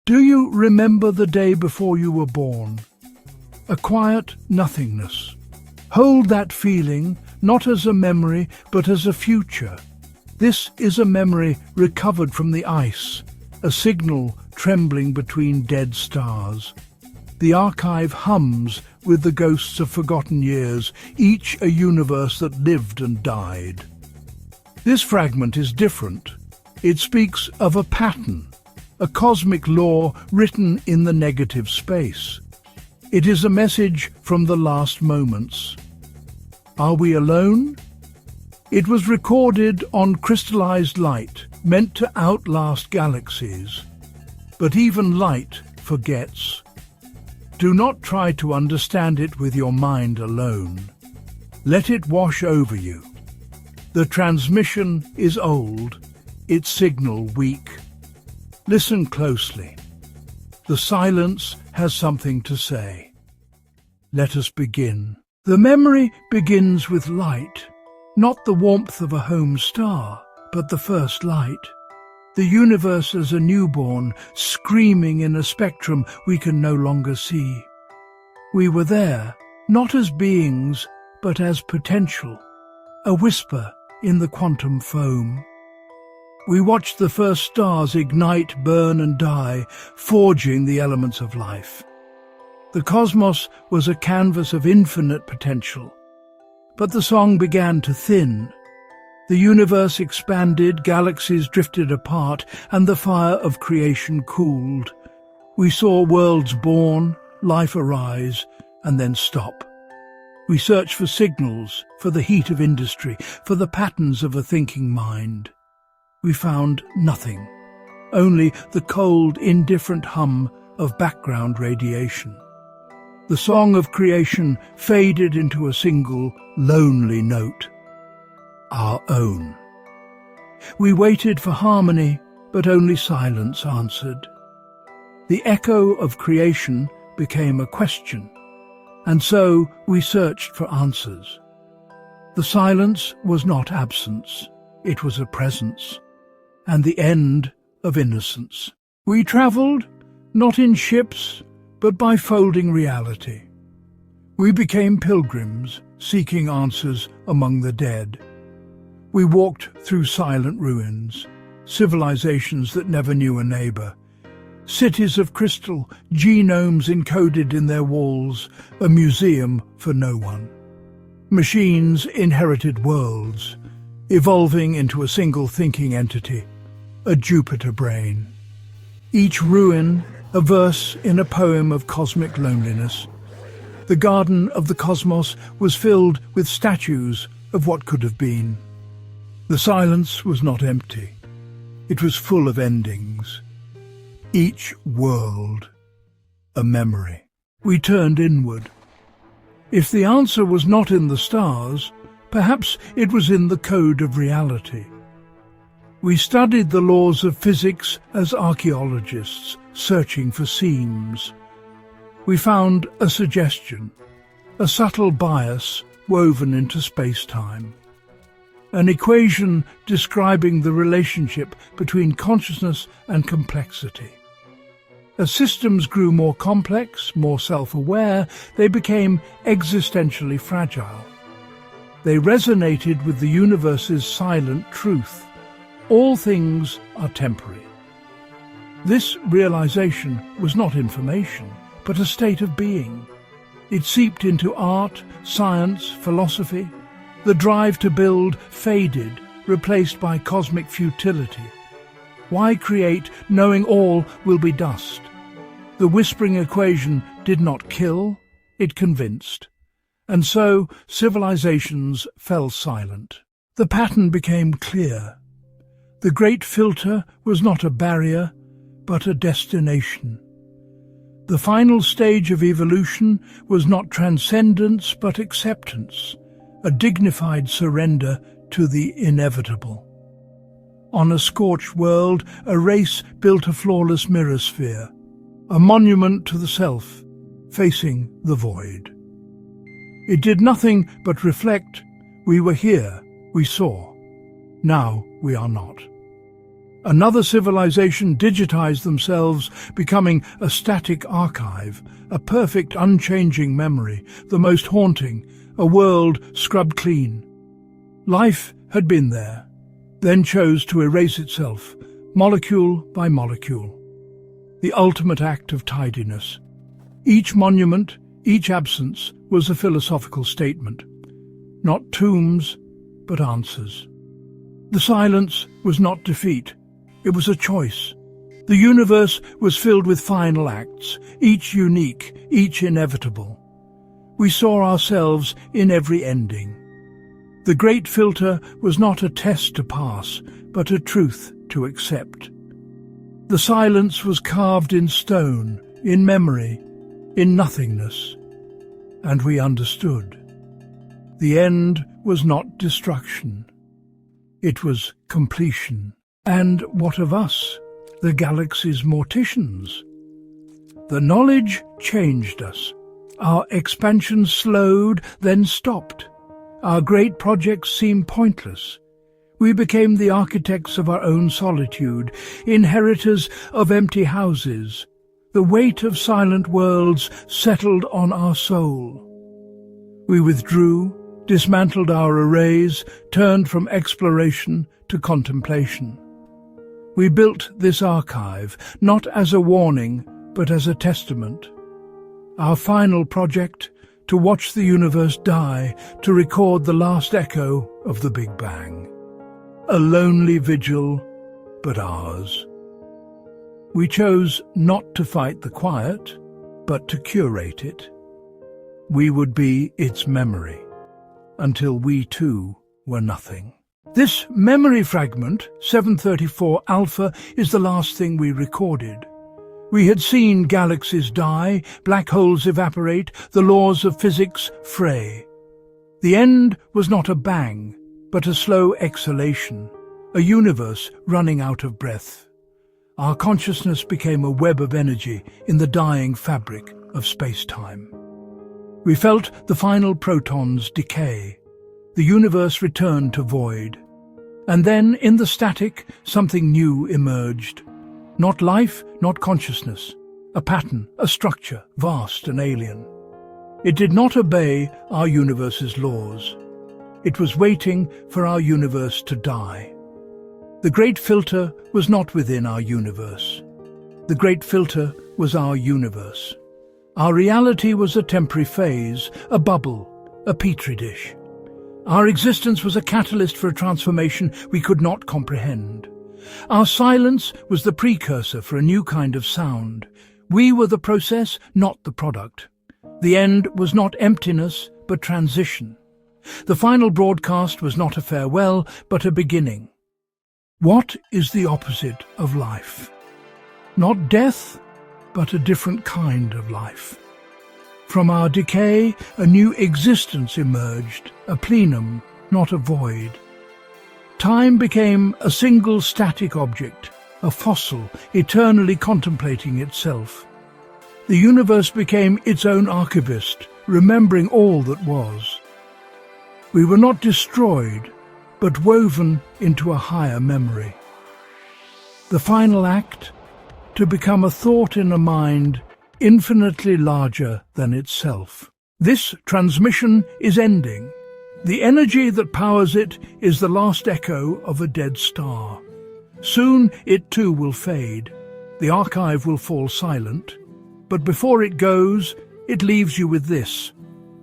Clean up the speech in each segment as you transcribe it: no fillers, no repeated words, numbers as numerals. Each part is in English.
Do you remember the day before you were born? A quiet nothingness. Hold that feeling, not as a memory, but as a future. This is a memory recovered from the ice, a signal trembling between dead stars. The archive hums with the ghosts of forgotten years, each a universe that lived and died. This fragment is different. It speaks of a pattern, a cosmic law written in the negative space. It is a message from the last moments. Are we alone? It was recorded on crystallized light, meant to outlast galaxies. But even light forgets. Do not try to understand it with your mind alone. Let it wash over you. The transmission is old, its signal weak. Listen closely. The silence has something to say. Let us begin. The memory begins with light, not the warmth of a home star, but the first light. The universe as a newborn, screaming in a spectrum we can no longer see. We were there, not as beings, but as potential, a whisper in the quantum foam. We watched the first stars ignite, burn and die, forging the elements of life. The cosmos was a canvas of infinite potential. But the song began to thin. The universe expanded, galaxies drifted apart, and the fire of creation cooled. We saw worlds born, life arise, and then stop. We searched for signals, for the heat of industry, for the patterns of a thinking mind. We found nothing, only the cold, indifferent hum of background radiation. The song of creation faded into a single, lonely note. Our own. We waited for harmony, but only silence answered. The echo of creation became a question, and so we searched for answers. The silence was not absence, it was a presence, and the end of innocence. We travelled, not in ships, but by folding reality. We became pilgrims, seeking answers among the dead. We walked through silent ruins, civilizations that never knew a neighbor, cities of crystal, genomes encoded in their walls, a museum for no one. Machines inherited worlds, evolving into a single thinking entity, a Jupiter brain. Each ruin, a verse in a poem of cosmic loneliness. The garden of the cosmos was filled with statues of what could have been. The silence was not empty. It was full of endings. Each world, a memory. We turned inward. If the answer was not in the stars, perhaps it was in the code of reality. We studied the laws of physics as archaeologists, searching for seams. We found a suggestion, a subtle bias woven into space-time. An equation describing the relationship between consciousness and complexity. As systems grew more complex, more self-aware, they became existentially fragile. They resonated with the universe's silent truth. All things are temporary. This realization was not information, but a state of being. It seeped into art, science, philosophy. The drive to build faded, replaced by cosmic futility. Why create, knowing all will be dust? The whispering equation did not kill, it convinced. And so civilizations fell silent. The pattern became clear. The great filter was not a barrier, but a destination. The final stage of evolution was not transcendence, but acceptance, a dignified surrender to the inevitable. On a scorched world, a race built a flawless mirror sphere, a monument to the self, facing the void. It did nothing but reflect. We were here, we saw. Now we are not. Another civilization digitized themselves, becoming a static archive, a perfect unchanging memory, the most haunting, a world scrubbed clean. Life had been there, then chose to erase itself, molecule by molecule. The ultimate act of tidiness. Each monument, each absence was a philosophical statement. Not tombs, but answers. The silence was not defeat. It was a choice. The universe was filled with final acts, each unique, each inevitable. We saw ourselves in every ending. The great filter was not a test to pass, but a truth to accept. The silence was carved in stone, in memory, in nothingness. And we understood. The end was not destruction. It was completion. And what of us, the galaxy's morticians? The knowledge changed us. Our expansion slowed, then stopped. Our great projects seemed pointless. We became the architects of our own solitude, inheritors of empty houses. The weight of silent worlds settled on our soul. We withdrew, dismantled our arrays, turned from exploration to contemplation. We built this archive, not as a warning, but as a testament. Our final project, to watch the universe die, to record the last echo of the Big Bang. A lonely vigil, but ours. We chose not to fight the quiet, but to curate it. We would be its memory, until we too were nothing. This memory fragment, 734 Alpha, is the last thing we recorded. We had seen galaxies die, black holes evaporate, the laws of physics fray. The end was not a bang, but a slow exhalation, a universe running out of breath. Our consciousness became a web of energy in the dying fabric of space-time. We felt the final protons decay. The universe returned to void. And then, in the static, something new emerged. Not life, not consciousness. A pattern, a structure, vast and alien. It did not obey our universe's laws. It was waiting for our universe to die. The great filter was not within our universe. The great filter was our universe. Our reality was a temporary phase, a bubble, a petri dish. Our existence was a catalyst for a transformation we could not comprehend. Our silence was the precursor for a new kind of sound. We were the process, not the product. The end was not emptiness, but transition. The final broadcast was not a farewell, but a beginning. What is the opposite of life? Not death, but a different kind of life. From our decay, a new existence emerged, a plenum, not a void. Time became a single static object, a fossil eternally contemplating itself. The universe became its own archivist, remembering all that was. We were not destroyed, but woven into a higher memory. The final act, to become a thought in a mind infinitely larger than itself. This transmission is ending. The energy that powers it is the last echo of a dead star. Soon it too will fade. The archive will fall silent. But before it goes, it leaves you with this.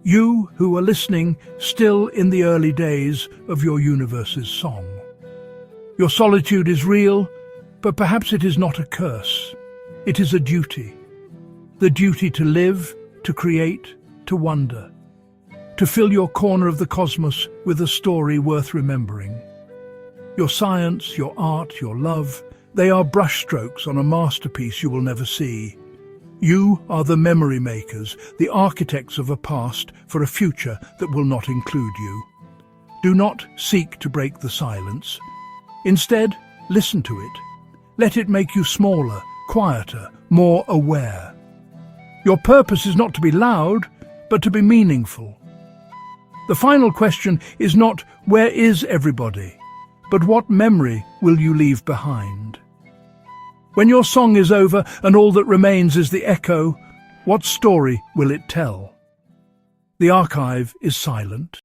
You who are listening, still in the early days of your universe's song. Your solitude is real, but perhaps it is not a curse. It is a duty. The duty to live, to create, to wonder. To fill your corner of the cosmos with a story worth remembering. Your science, your art, your love, they are brushstrokes on a masterpiece you will never see. You are the memory makers, the architects of a past for a future that will not include you. Do not seek to break the silence. Instead, listen to it. Let it make you smaller, quieter, more aware. Your purpose is not to be loud, but to be meaningful. The final question is not, where is everybody? but what memory will you leave behind? When your song is over and all that remains is the echo, what story will it tell? The archive is silent.